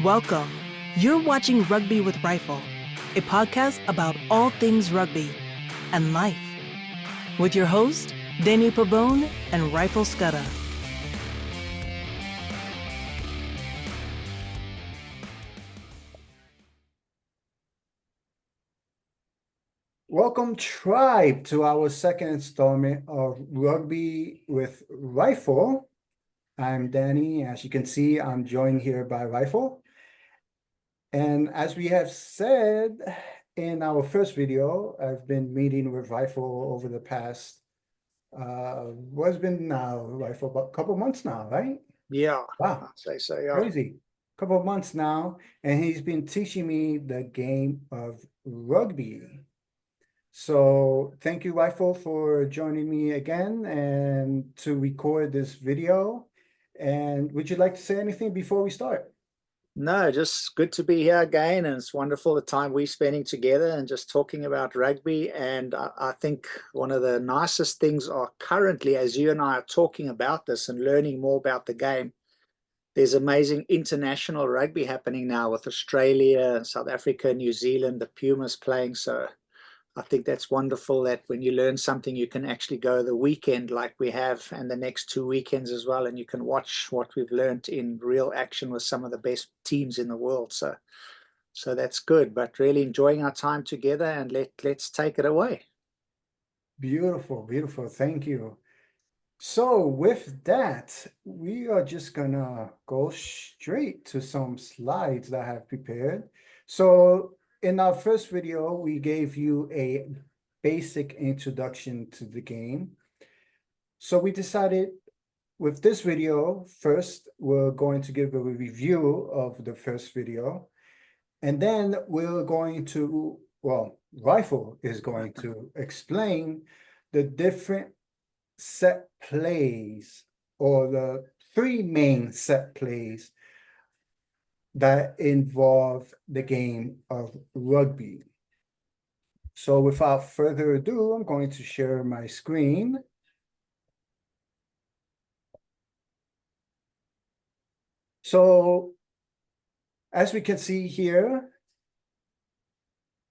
Welcome. You're watching Rugby with Rifle, a podcast about all things rugby and life, with your host, Danny Pabone and Rifle Scudder. Welcome, Tribe, to our second installment of Rugby with Rifle. I'm Danny. As you can see, I'm joined here by Rifle. And as we have said in our first video, I've been meeting with Rifle over the past, what's been now, Rifle, about a couple months now, right? Yeah, Wow, I'd say so, yeah. crazy. Couple of months now, and he's been teaching me the game of rugby. So thank you, Rifle, for joining me again and to record this video. And would you like to say anything before we start? No, just good to be here again, and it's wonderful the time we're spending together and just talking about rugby. And I think one of the nicest things are currently, as you and I are talking about this and learning more about the game, there's amazing international rugby happening now with Australia, South Africa, New Zealand, the Pumas playing. So I think that's wonderful that when you learn something, you can actually go the weekend like we have and the next 2 weekends as well. And you can watch what we've learned in real action with some of the best teams in the world. So that's good, but really enjoying our time together, and let's take it away. Beautiful, beautiful. Thank you. So with that, we are just gonna go straight to some slides that I have prepared. So in our first video, we gave you a basic introduction to the game. So we decided with this video, first, we're going to give a review of the first video. And then we're going to, well, Rifle is going to explain the different set plays or the three main set plays that involve the game of rugby. So without further ado, I'm going to share my screen. So as we can see here,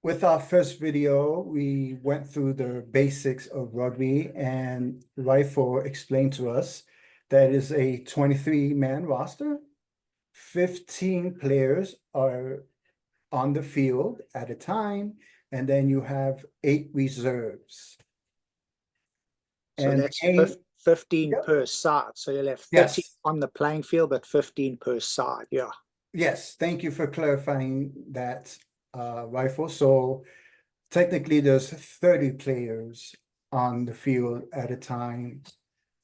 with our first video, we went through the basics of rugby, and Rifle explained to us that it is a 23-man roster. 15 players are on the field at a time, and then you have 8 reserves. So And that's game, 15 yep. per side. So you'll have 30 Yes, on the playing field, but 15 per side. Yeah. yes, thank you for clarifying that, Rifle. So technically, there's 30 players on the field at a time,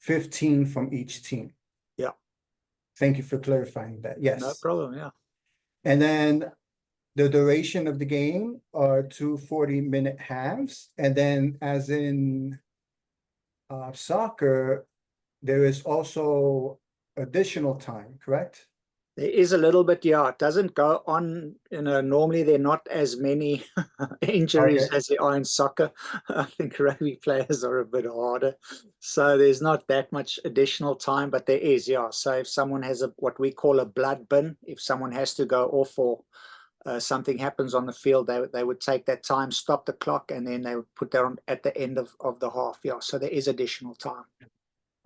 15 from each team. Yeah. Thank you for clarifying that. No Yes. problem. Yeah. And then the duration of the game are 2 40-minute halves. And then as in soccer, there is also additional time, correct? There is a little bit, yeah. It doesn't go on, normally there are not as many injuries Okay. as there are in soccer. I think rugby players are a bit harder. So there's not that much additional time, but there is, yeah. So if someone has what we call a blood bin, if someone has to go off or something happens on the field, they would take that time, stop the clock, and then they would put that on at the end of the half, yeah. So there is additional time.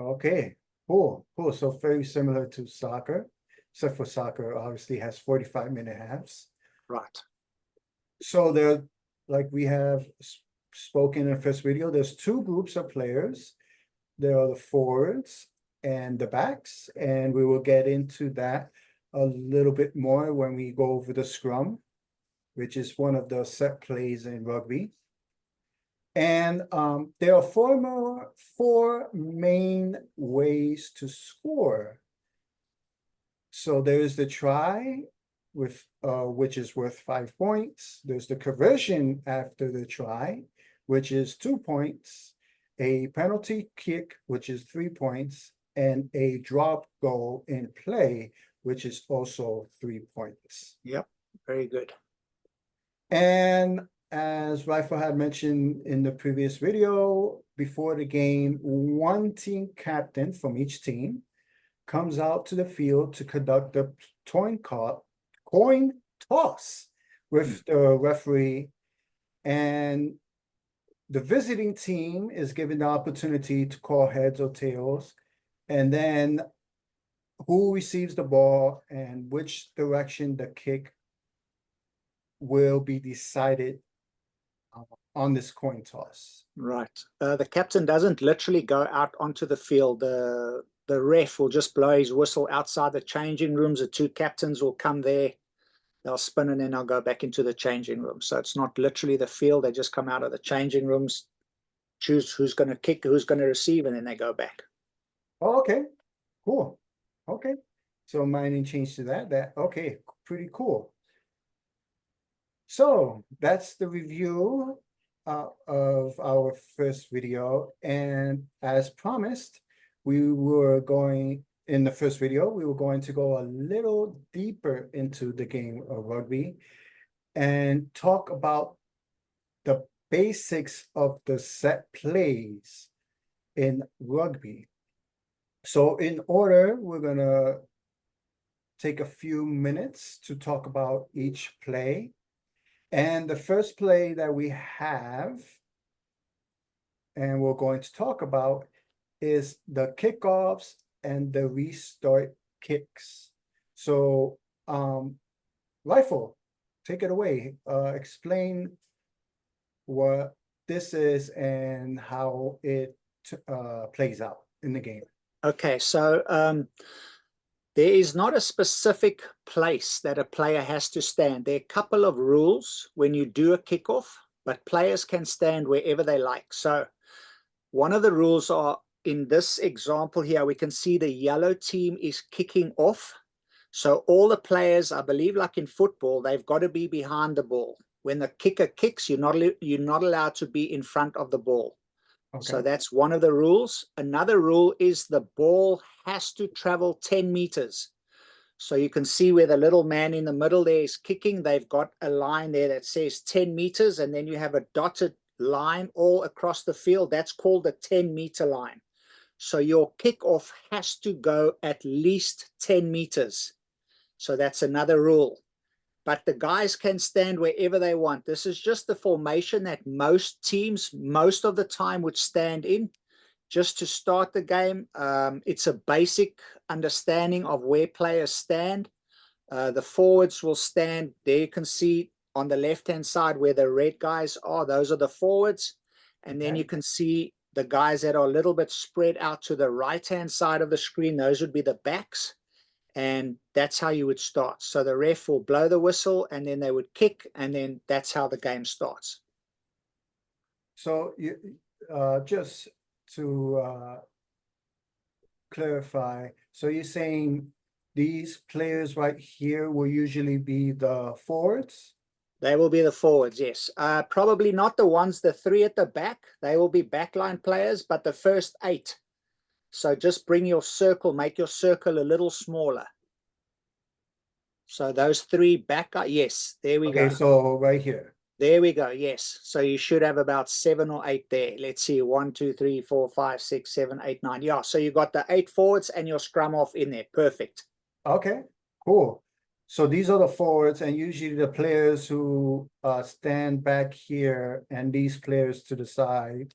Okay, cool. So very similar to soccer, except for soccer obviously has 45-minute halves. Right. So there, like we have spoken in the first video, there's 2 groups of players. There are the forwards and the backs, and we will get into that a little bit more when we go over the scrum, which is one of the set plays in rugby. And there are 4 main ways to score. So there is the try, with which is worth 5 points. There's the conversion after the try, which is 2 points. A penalty kick, which is 3 points, and a drop goal in play, which is also 3 points. Yep. Very good. And as Rifle had mentioned in the previous video, before the game, one team captain from each team comes out to the field to conduct the coin toss with the referee, and the visiting team is given the opportunity to call heads or tails, and then who receives the ball and which direction the kick will be decided on this coin toss. Right. The captain doesn't literally go out onto the field. The ref will just blow his whistle outside the changing rooms. The two captains will come there. They'll spin and then they'll go back into the changing room. So it's not literally the field. They just come out of the changing rooms, choose who's going to kick, who's going to receive, and then they go back. Oh, okay, cool. Okay, so mine changed to that. Okay, pretty cool. So that's the review of our first video, and as promised, in the first video, we were going to go a little deeper into the game of rugby and talk about the basics of the set plays in rugby. So in order, we're gonna take a few minutes to talk about each play. And the first play that we have, and we're going to talk about, is the kickoffs and the restart kicks. So, Rifle, take it away. Explain what this is and how it plays out in the game. Okay, so there is not a specific place that a player has to stand. There are a couple of rules when you do a kickoff, but players can stand wherever they like. So one of the rules are, in this example here, we can see the yellow team is kicking off. So all the players, I believe, like in football, they've got to be behind the ball. When the kicker kicks, you're not allowed to be in front of the ball. Okay. So that's one of the rules. Another rule is the ball has to travel 10 meters. So you can see where the little man in the middle there is kicking. They've got a line there that says 10 meters, and then you have a dotted line all across the field. That's called the 10-meter line. So your kickoff has to go at least 10 meters. So that's another rule. But the guys can stand wherever they want. This is just the formation that most teams, most of the time, would stand in just to start the game. It's a basic understanding of where players stand. The forwards will stand. There you can see on the left-hand side where the red guys are. Those are the forwards. And then you can see the guys that are a little bit spread out to the right-hand side of the screen. Those would be the backs. And that's how you would start. So the ref will blow the whistle and then they would kick, and then that's how the game starts. So you just to clarify, so you're saying these players right here will usually be the forwards? They will be the forwards, yes. Probably not the ones, the three at the back. They will be backline players, but the first 8. So just bring your circle, make your circle a little smaller. So those 3 back, yes, there we go. Okay, so right here. There we go, yes. So you should have about 7 or 8 there. Let's see, 1, 2, 3, 4, 5, 6, 7, 8, 9. Yeah, so you got the 8 forwards and your scrum off in there. Perfect. Okay, cool. So these are the forwards, and usually the players who stand back here and these players to the side.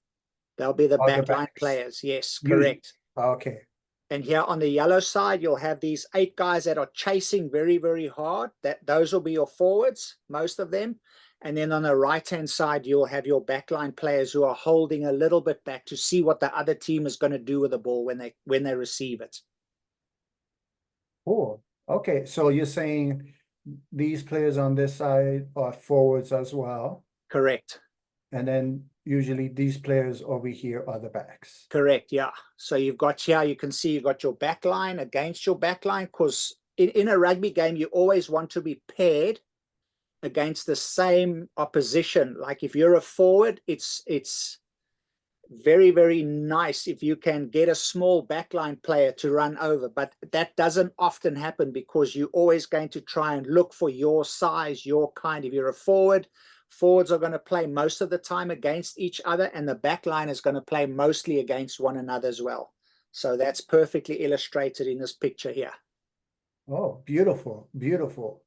They'll be the are the backline backs. players, yes, Usually. correct. Okay. And here on the yellow side, you'll have these 8 guys that are chasing very, very hard. Those will be your forwards, most of them. And then on the right-hand side, you'll have your backline players who are holding a little bit back to see what the other team is going to do with the ball when they receive it. Cool. Okay, so you're saying these players on this side are forwards as well, Correct. and then usually these players over here are the backs. Correct, yeah. So you've got here, you can see you've got your back line against your back line, because in a rugby game, you always want to be paired against the same opposition. Like if you're a forward, it's very, very nice if you can get a small backline player to run over, but that doesn't often happen because you're always going to try and look for your size, your kind. If you're a forward, forwards are going to play most of the time against each other, and the backline is going to play mostly against one another as well. So that's perfectly illustrated in this picture here. Oh, beautiful, beautiful.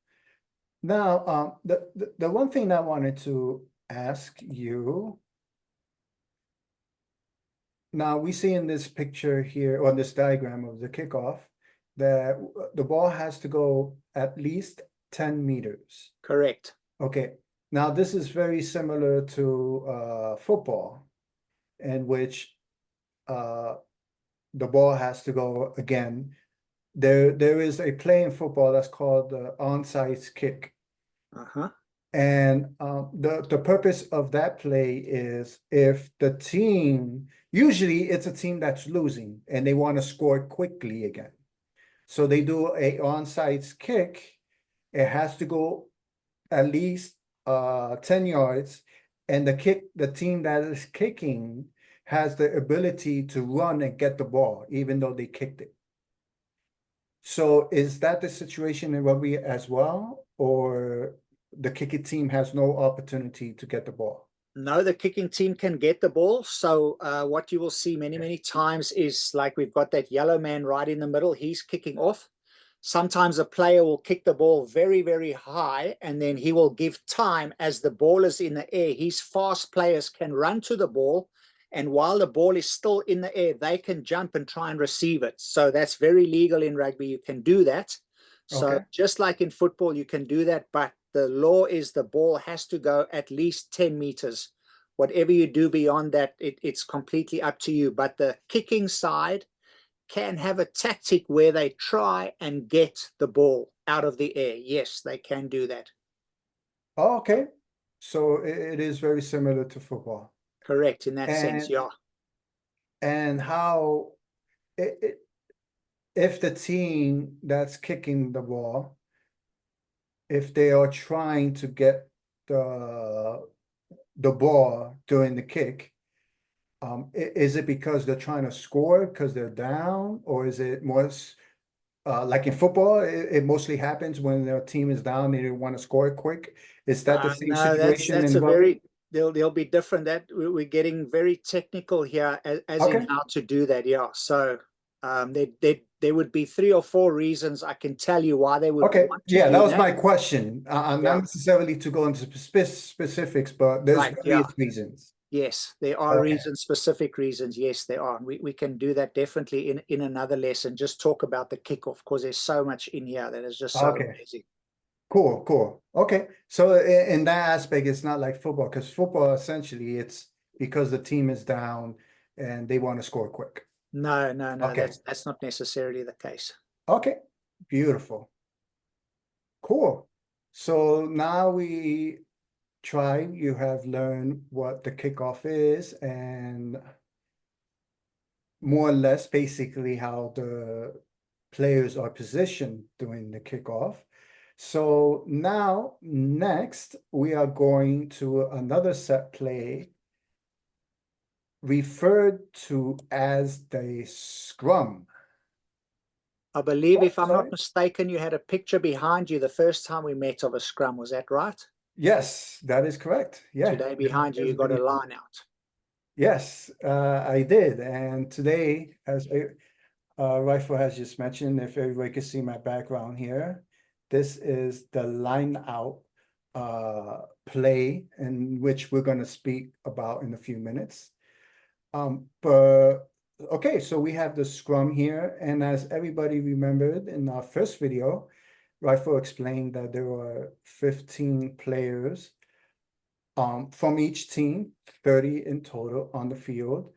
Now, the one thing I wanted to ask you. Now we see in this picture here, or this diagram of the kickoff, that the ball has to go at least 10 meters. Correct. Okay, now this is very similar to football, in which the ball has to go again. There is a play in football that's called the onside kick. Uh-huh. And the purpose of that play is if the team, usually it's a team that's losing and they want to score quickly again. So they do a onside kick. It has to go at least 10 yards, and the team that is kicking has the ability to run and get the ball, even though they kicked it. So is that the situation in rugby as well, or the kicking team has no opportunity to get the ball? No, the kicking team can get the ball. So what you will see many times is like we've got that yellow man right in the middle. He's kicking off. Sometimes a player will kick the ball very high, and then he will give time as the ball is in the air. His fast players can run to the ball, and while the ball is still in the air, they can jump and try and receive it. So that's very legal in rugby. You can do that. So Okay. just like in football, you can do that, but the law is the ball has to go at least 10 meters. Whatever you do beyond that, it's completely up to you. But the kicking side can have a tactic where they try and get the ball out of the air. Yes, they can do that. Oh, okay. So it is very similar to football. Correct, in that sense, And yeah. and how if the team that's kicking the ball, if they are trying to get the ball during the kick, is it because they're trying to score because they're down, or is it more like in football, it mostly happens when their team is down, they want to score quick? Is that the same No, situation that's in a rugby? they'll be different. That we're getting very technical here as in Okay. how to do that. Yeah. So there would be 3 or 4 reasons I can tell you why they would Okay, want to yeah, that do was that. my question. Not Yeah. necessarily to go into specifics, but there's Right. Yeah. various reasons. Yes, there are Okay. reasons, specific reasons. Yes, there are. We can do that definitely in another lesson. Just talk about the kickoff, because there's so much in here that is just so Okay, amazing. cool. Okay, so in that aspect, it's not like football, because football essentially it's because the team is down and they want to score quick. No, Okay, that's not necessarily the case. okay, beautiful, cool. So now you have learned what the kickoff is and more or less basically how the players are positioned during the kickoff. So now, next, we are going to another set play referred to as the scrum. I believe, Oh, if I'm sorry. not mistaken, you had a picture behind you the first time we met of a scrum. Was that right? Yes, that is correct. Yeah. Today behind you, you got a line out. Yes, I did. And today, as Rifle has just mentioned, if everybody can see my background here, this is the Lineout play in which we're going to speak about in a few minutes. But okay, so we have the scrum here, and as everybody remembered in our first video, Rifle explained that there were 15 players from each team, 30 in total on the field,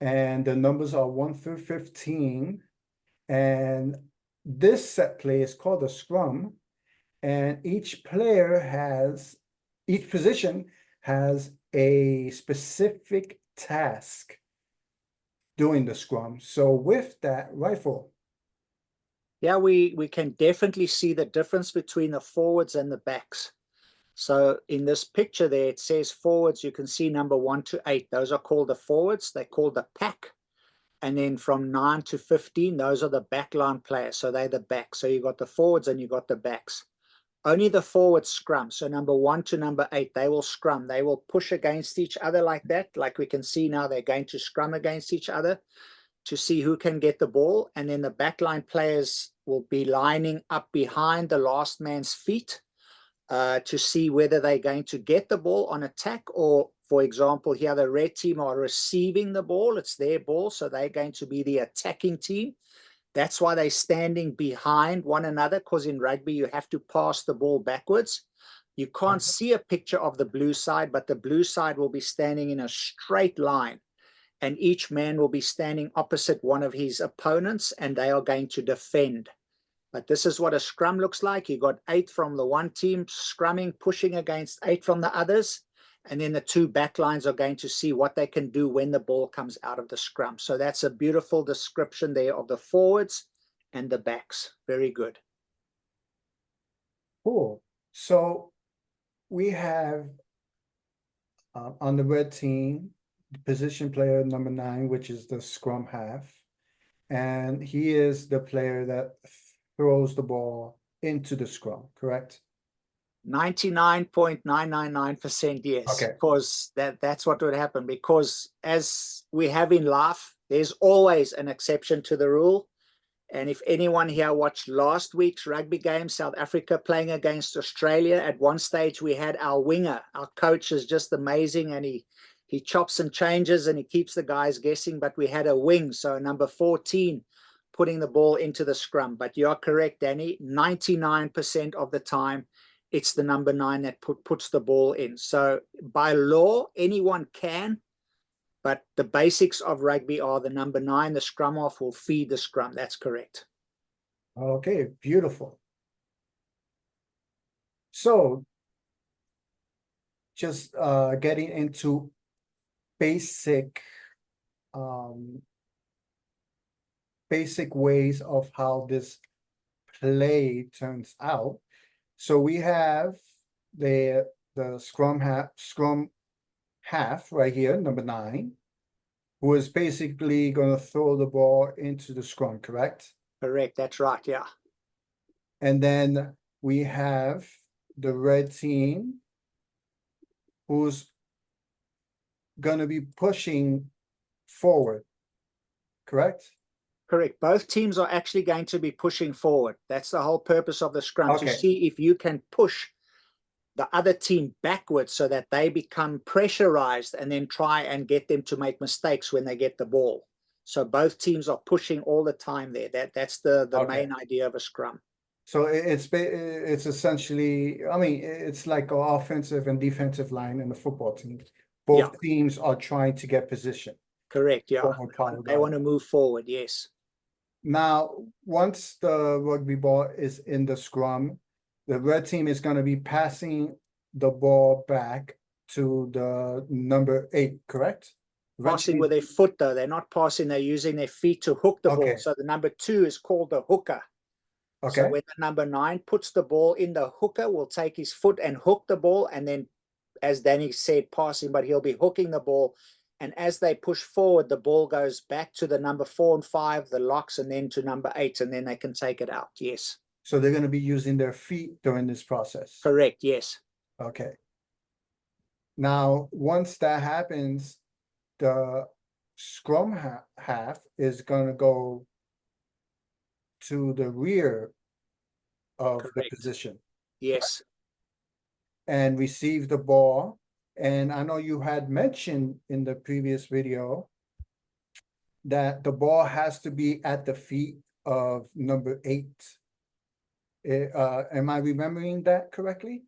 and the numbers are 1 through 15. And this set play is called a scrum, and each position has a specific task doing the scrum. So with that, Rifle. Yeah, we can definitely see the difference between the forwards and the backs. So in this picture there, it says forwards. You can see number 1 to 8. Those are called the forwards. They're called the pack. And then from 9 to 15, those are the backline players. So they're the backs. So you got the forwards and you got the backs. Only the forwards scrum. So number 1 to number 8, they will scrum. They will push against each other like that. Like we can see now, they're going to scrum against each other to see who can get the ball. And then the backline players will be lining up behind the last man's feet. to see whether they're going to get the ball on attack, or, for example, here the red team are receiving the ball. It's their ball, so they're going to be the attacking team. That's why they're standing behind one another, because in rugby, you have to pass the ball backwards. You can't see a picture of the blue side, but the blue side will be standing in a straight line, and each man will be standing opposite one of his opponents, and they are going to defend. But this is what a scrum looks like. You got 8 from the one team scrumming, pushing against 8 from the others. And then the 2 back lines are going to see what they can do when the ball comes out of the scrum. So that's a beautiful description there of the forwards and the backs. Very good. Cool. So we have on the red team, the position player number 9, which is the scrum half. And he is the player that throws the ball into the scrum, correct? 99.999% yes, Okay. because that's what would happen. Because as we have in life, there's always an exception to the rule. And if anyone here watched last week's rugby game, South Africa playing against Australia, at one stage we had our winger. Our coach is just amazing, and he chops and changes and he keeps the guys guessing, but we had a wing, so number 14 putting the ball into the scrum. But you're correct, Danny, 99% of the time it's the number 9 that puts the ball in. So by law, anyone can, but the basics of rugby are the number 9, the scrum half will feed the scrum. That's correct. Okay, beautiful. So just getting into basic ways of how this play turns out. So we have the scrum half right here, number 9, who is basically going to throw the ball into the scrum, correct? Correct, that's right, yeah. And then we have the red team, who's going to be pushing forward, correct? Correct. Both teams are actually going to be pushing forward. That's the whole purpose of the scrum, Okay. to see if you can push the other team backwards so that they become pressurized, and then try and get them to make mistakes when they get the ball. So both teams are pushing all the time there. That's the Okay. main idea of a scrum. So it's essentially, I mean, it's like an offensive and defensive line in the football team. Both teams are trying to get position. Correct, yeah. They want to move forward, yes. Now, once the rugby ball is in the scrum, the red team is going to be passing the ball back to the number 8, correct? Passing with their foot, though. They're not passing. They're using their feet to hook the ball. So the number 2 is called the hooker. Okay. So when the number 9 puts the ball in, the hooker will take his foot and hook the ball, and then, as Danny said, passing, but he'll be hooking the ball. And as they push forward, the ball goes back to the number 4 and 5, the locks, and then to number 8, and then they can take it out. Yes. So they're going to be using their feet during this process. Correct, yes. Okay. Now, once that happens, the scrum half is going to go to the rear of the position. Yes. And receive the ball. And I know you had mentioned in the previous video that the ball has to be at the feet of number 8. Am I remembering that correctly?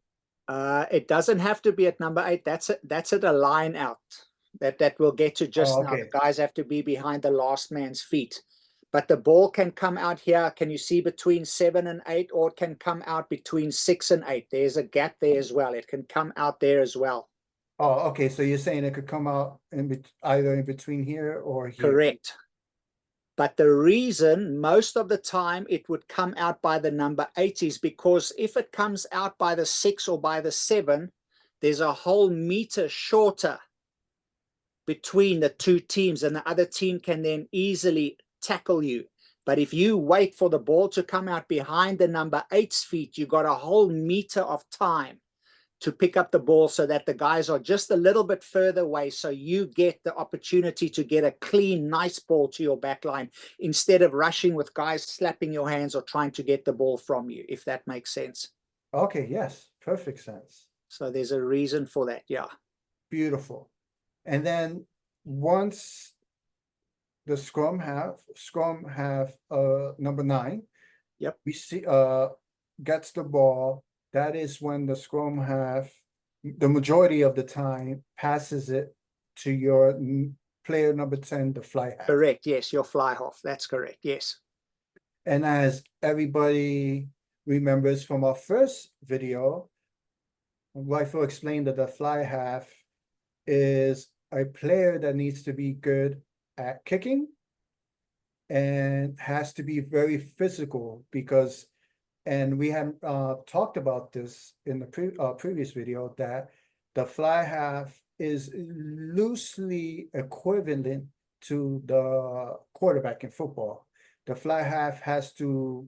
It doesn't have to be at number 8. That's at a line out. That we'll get to just now. The guys have to be behind the last man's feet. But the ball can come out here. Can you see between 7 and 8, or it can come out between 6 and 8? There's a gap there as well. It can come out there as well. Oh, okay. So you're saying it could come out either in between here or here? Correct. But the reason most of the time it would come out by the number 8 is because if it comes out by the 6 or by the 7, there's a whole meter shorter between the 2 teams, and the other team can then easily tackle you. But if you wait for the ball to come out behind the number 8's feet, you got a whole meter of time to pick up the ball, so that the guys are just a little bit further away, so you get the opportunity to get a clean, nice ball to your back line, instead of rushing with guys slapping your hands or trying to get the ball from you, if that makes sense. Okay, yes, perfect sense. So there's a reason for that. Yeah. Beautiful. And then once the scrum have number 9, Yep. we see gets the ball. That is when the scrum half, the majority of the time, passes it to your player number 10, the fly half. Correct. Yes, your fly half. That's correct. Yes. And as everybody remembers from our first video, Rifle explained that the fly half is a player that needs to be good at kicking and has to be very physical because, and we have talked about this in the previous video, that the fly half is loosely equivalent to the quarterback in football. The fly half has to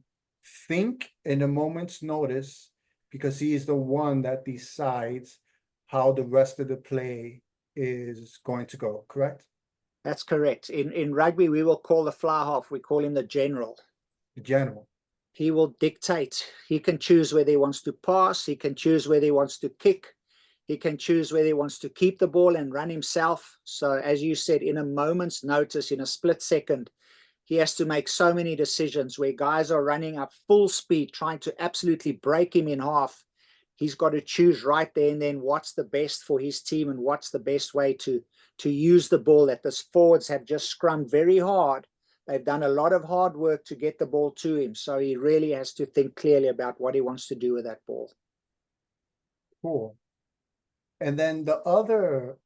think in a moment's notice because he is the one that decides how the rest of the play is going to go, correct? That's correct. In rugby, we will call the fly half, we call him the general. The general. He will dictate. He can choose whether he wants to pass. He can choose whether he wants to kick. He can choose whether he wants to keep the ball and run himself. So as you said, in a moment's notice, in a split second, he has to make so many decisions where guys are running up full speed, trying to absolutely break him in half. He's got to choose right there and then what's the best for his team and what's the best way to use the ball. That the forwards have just scrummed very hard. They've done a lot of hard work to get the ball to him. So he really has to think clearly about what he wants to do with that ball. Cool. And then the other,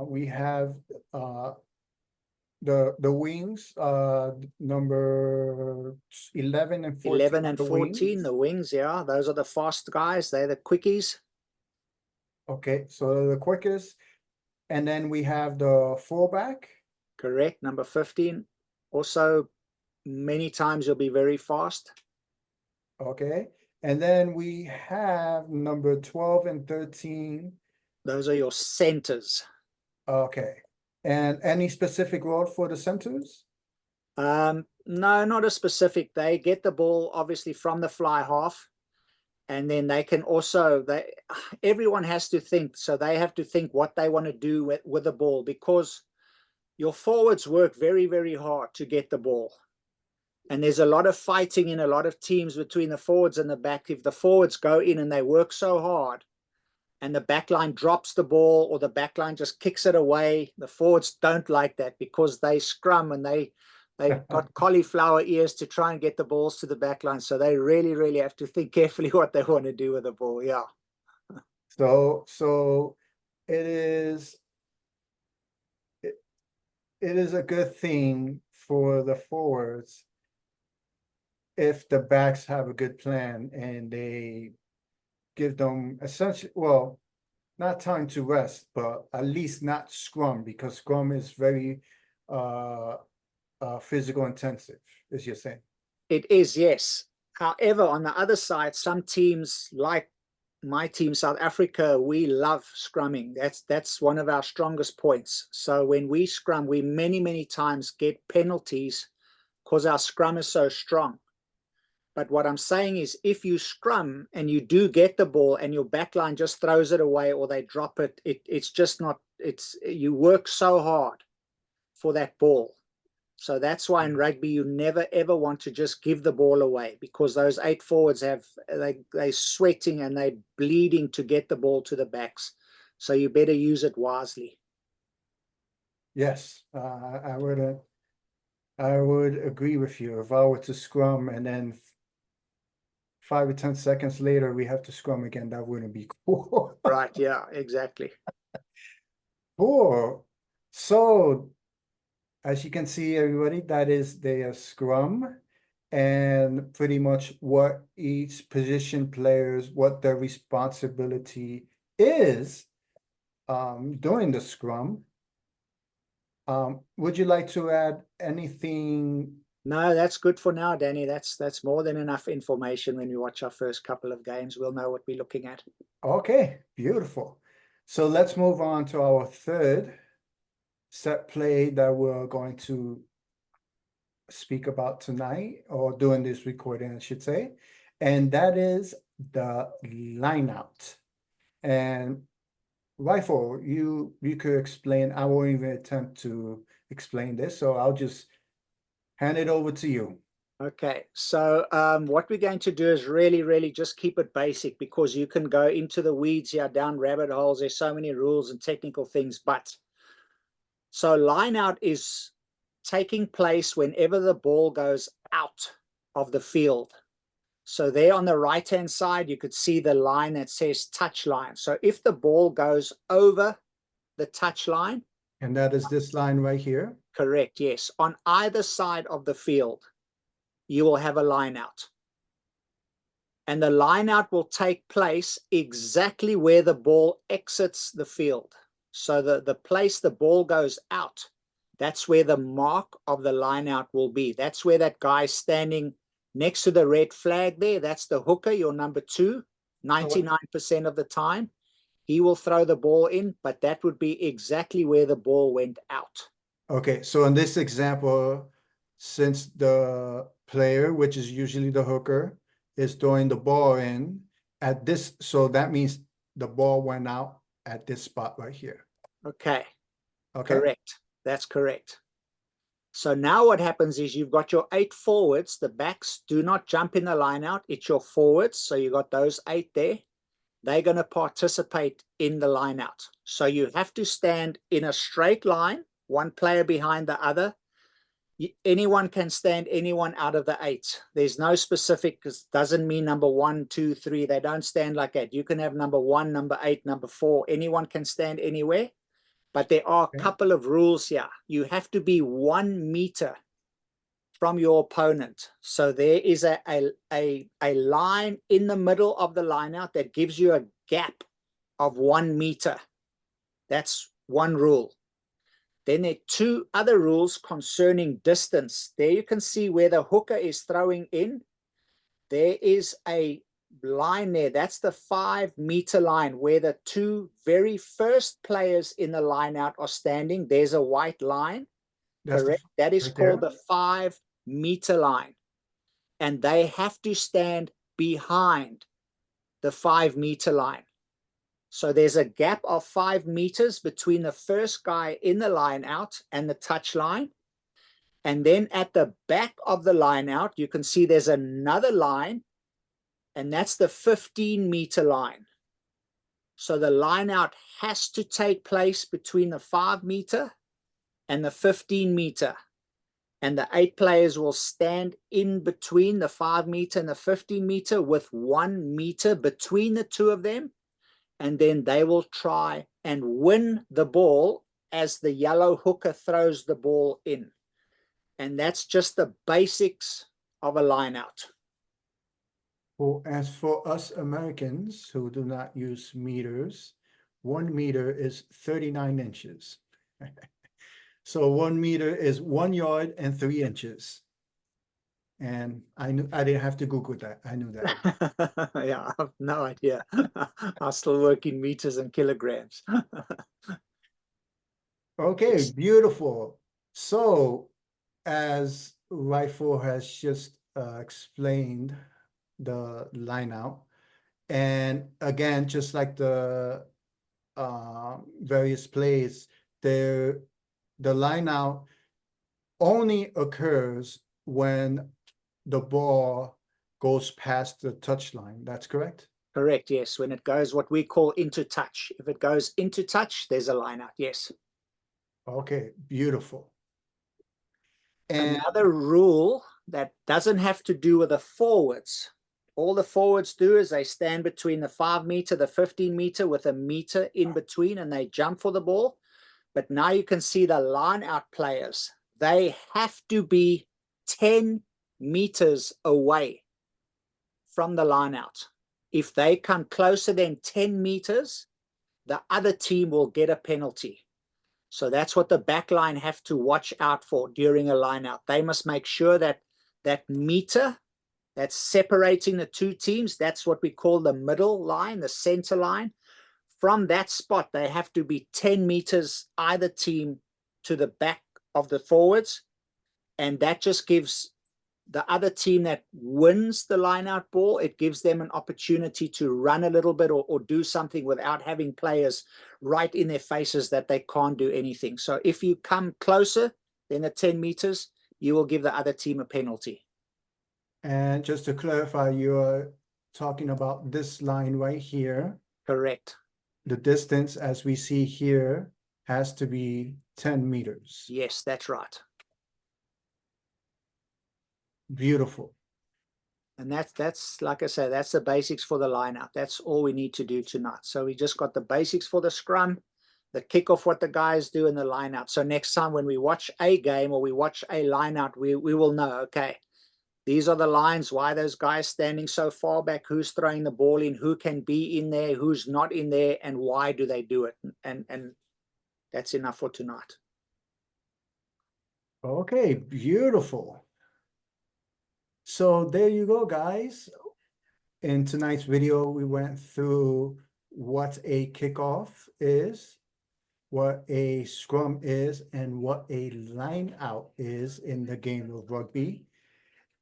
we have the wings, number 11 and 14. 11 and 14, the wings, yeah. Those are the fast guys. They're the quickies. Okay, so the quickest. And then we have the fullback. Correct, number 15. Also, many times you'll be very fast. Okay, and then we have number 12 and 13. Those are your centers. Okay, and any specific role for the centers? No, not a specific. They get the ball obviously from the fly half, and then they can also, everyone has to think, so they have to think what they want to do with the ball, because your forwards work very, very hard to get the ball. And there's a lot of fighting in a lot of teams between the forwards and the back. If the forwards go in and they work so hard and the back line drops the ball or the back line just kicks it away, the forwards don't like that because they scrum and they've got cauliflower ears to try and get the balls to the back line. So they really, really have to think carefully what they want to do with the ball. Yeah. So it is a good thing for the forwards if the backs have a good plan and they give them essentially, well, not time to rest, but at least not scrum, because scrum is very physical intensive, as you're saying. It is, yes. However, on the other side, some teams like my team, South Africa, we love scrumming. That's one of our strongest points. So when we scrum, we many times get penalties because our scrum is so strong. But what I'm saying is, if you scrum and you do get the ball and your backline just throws it away or they drop it, it's just not, you work so hard for that ball. So that's why in rugby, you never, ever want to just give the ball away, because those 8 forwards they're sweating and they're bleeding to get the ball to the backs. So you better use it wisely. Yes, I would agree with you. If I were to scrum and then 5 or 10 seconds later we have to scrum again, that wouldn't be cool. Right, yeah, exactly. Cool. So as you can see, everybody, that is their scrum, and pretty much what each position players, what their responsibility is during the scrum. Would you like to add anything? No, that's good for now, Danny. That's more than enough information. When we watch our first couple of games, we'll know what we're looking at. Okay, beautiful. So let's move on to our third set play that we're going to speak about tonight, or during this recording, I should say. And that is the line out. And Rifle, you could explain. I won't even attempt to explain this, so I'll just hand it over to you. Okay, so what we're going to do is really just keep it basic, because you can go into the weeds here, down rabbit holes. There's so many rules and technical things. But so line out is taking place whenever the ball goes out of the field. So there on the right hand side, you could see the line that says touch line. So if the ball goes over the touch line, And that is this line right here. correct, yes, on either side of the field, you will have a line out. And the line out will take place exactly where the ball exits the field. So the place the ball goes out, that's where the mark of the line out will be. That's where that guy standing next to the red flag there, that's the hooker, your number 2, 99% of the time. He will throw the ball in, but that would be exactly where the ball went out. Okay, so in this example, since the player, which is usually the hooker, is throwing the ball in at this, so that means the ball went out at this spot right here. Okay, Okay. correct. That's correct. So now what happens is you've got your 8 forwards. The backs do not jump in the line out. It's your forwards. So you got those 8 there. They're going to participate in the line out. So you have to stand in a straight line, one player behind the other. Anyone can stand anyone out of the 8. There's no specific, because doesn't mean number 1, 2, 3. They don't stand like that. You can have number 1, number 8, number 4. Anyone can stand anywhere. But there are a couple of rules here. You have to be 1 meter from your opponent. So there is a line in the middle of the line out that gives you a gap of 1 meter. That's one rule. Then there are 2 other rules concerning distance. There you can see where the hooker is throwing in. There is a line there. That's the 5 meter line where the 2 very first players in the line out are standing. There's a white line. That's Correct. That is right called there. the 5 meter line. And they have to stand behind the 5 meter line. So there's a gap of 5 meters between the first guy in the line out and the touch line. And then at the back of the line out, you can see there's another line, and that's the 15 meter line. So the line out has to take place between the 5 meter and the 15 meter. And the 8 players will stand in between the 5 meter and the 15 meter with 1 meter between the 2 of them. And then they will try and win the ball as the yellow hooker throws the ball in. And that's just the basics of a line out. Well, as for us Americans who do not use meters, 1 meter is 39 inches. So 1 meter is 1 yard and 3 inches. And I didn't have to Google that. I knew that. Yeah, I have no idea. I still work in meters and kilograms. Okay, beautiful. So as Rifle has just explained the line out, and again, just like the various plays, the line out only occurs when the ball goes past the touch line. That's correct? Correct, yes. When it goes what we call into touch. If it goes into touch, there's a line out, yes. Okay, beautiful. And another rule that doesn't have to do with the forwards. All the forwards do is they stand between the 5 meter, the 15 meter with a meter in between, and they jump for the ball. But now you can see the line out players. They have to be 10 meters away from the line out. If they come closer than 10 meters, the other team will get a penalty. So that's what the back line have to watch out for during a line out. They must make sure that that meter that's separating the 2 teams, that's what we call the middle line, the center line. From that spot, they have to be 10 meters either team to the back of the forwards. And that just gives the other team that wins the line-out ball, it gives them an opportunity to run a little bit or do something without having players right in their faces that they can't do anything. So if you come closer than the 10 meters, you will give the other team a penalty. And just to clarify, you're talking about this line right here. Correct. The distance, as we see here, has to be 10 meters. Yes, that's right. Beautiful. And that's like I say, that's the basics for the line-out. That's all we need to do tonight. So we just got the basics for the scrum, the kickoff, what the guys do, in the line-out. So next time when we watch a game or we watch a line-out, we will know, okay, these are the lines, why those guys standing so far back, who's throwing the ball in, who can be in there, who's not in there, and why do they do it. And that's enough for tonight. Okay, beautiful. So there you go, guys. In tonight's video, we went through what a kickoff is, what a scrum is, and what a line out is in the game of rugby.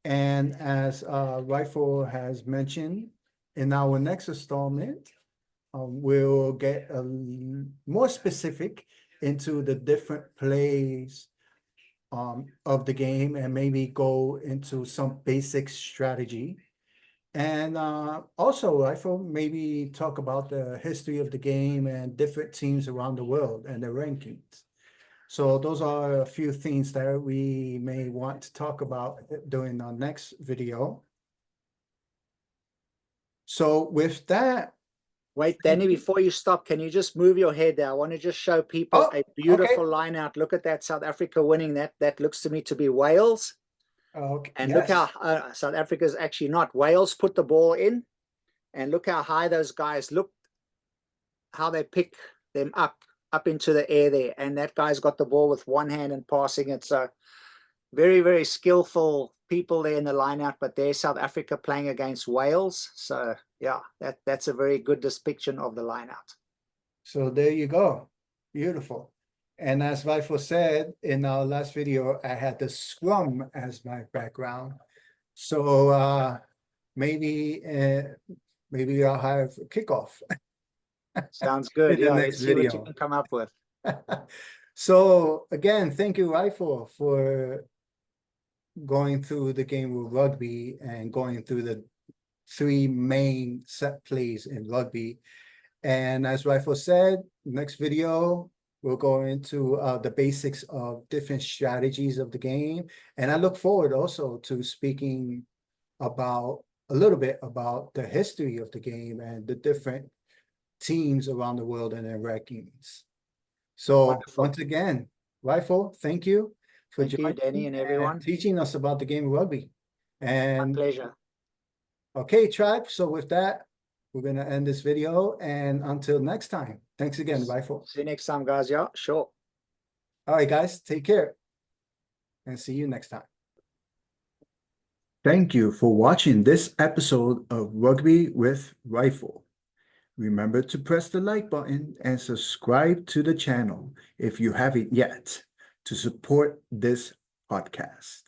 And as Rifle has mentioned, in our next installment, we'll get more specific into the different plays of the game, and maybe go into some basic strategy. And also, Rifle, maybe talk about the history of the game and different teams around the world and their rankings. So those are a few things that we may want to talk about during our next video. So with that. Wait, Danny, before you stop, can you just move your head there? I want to just show people a beautiful line out. Look at that, South Africa winning that. That looks to me to be Wales. Okay. And look how South Africa's actually not. Wales put the ball in, and look how high those guys look, how they pick them up into the air there. And that guy's got the ball with one hand and passing it. So very, very skillful people there in the line out, but there's South Africa playing against Wales. So yeah, that's a very good depiction of the line out. So there you go. Beautiful. And as Rifle said in our last video, I had the scrum as my background. So maybe I'll have a kickoff. Sounds good. In the Yeah, next let's see what video. you can come up with. So again, thank you, Rifle, for going through the game of rugby and going through the 3 main set plays in rugby. And as Rifle said, next video, we'll go into the basics of different strategies of the game. And I look forward also to speaking about a little bit about the history of the game and the different teams around the world and their rankings. So Wonderful. once again, Rifle, thank you for Thank you, Danny, and everyone. teaching us about the game of rugby. And My pleasure. okay, tribe. So with that, we're going to end this video, and until next time, thanks again, Rifle. See you next time, guys. Yeah, sure. All right, guys, take care and see you next time. Thank you for watching this episode of Rugby with Rifle. Remember to press the like button and subscribe to the channel if you haven't yet to support this podcast.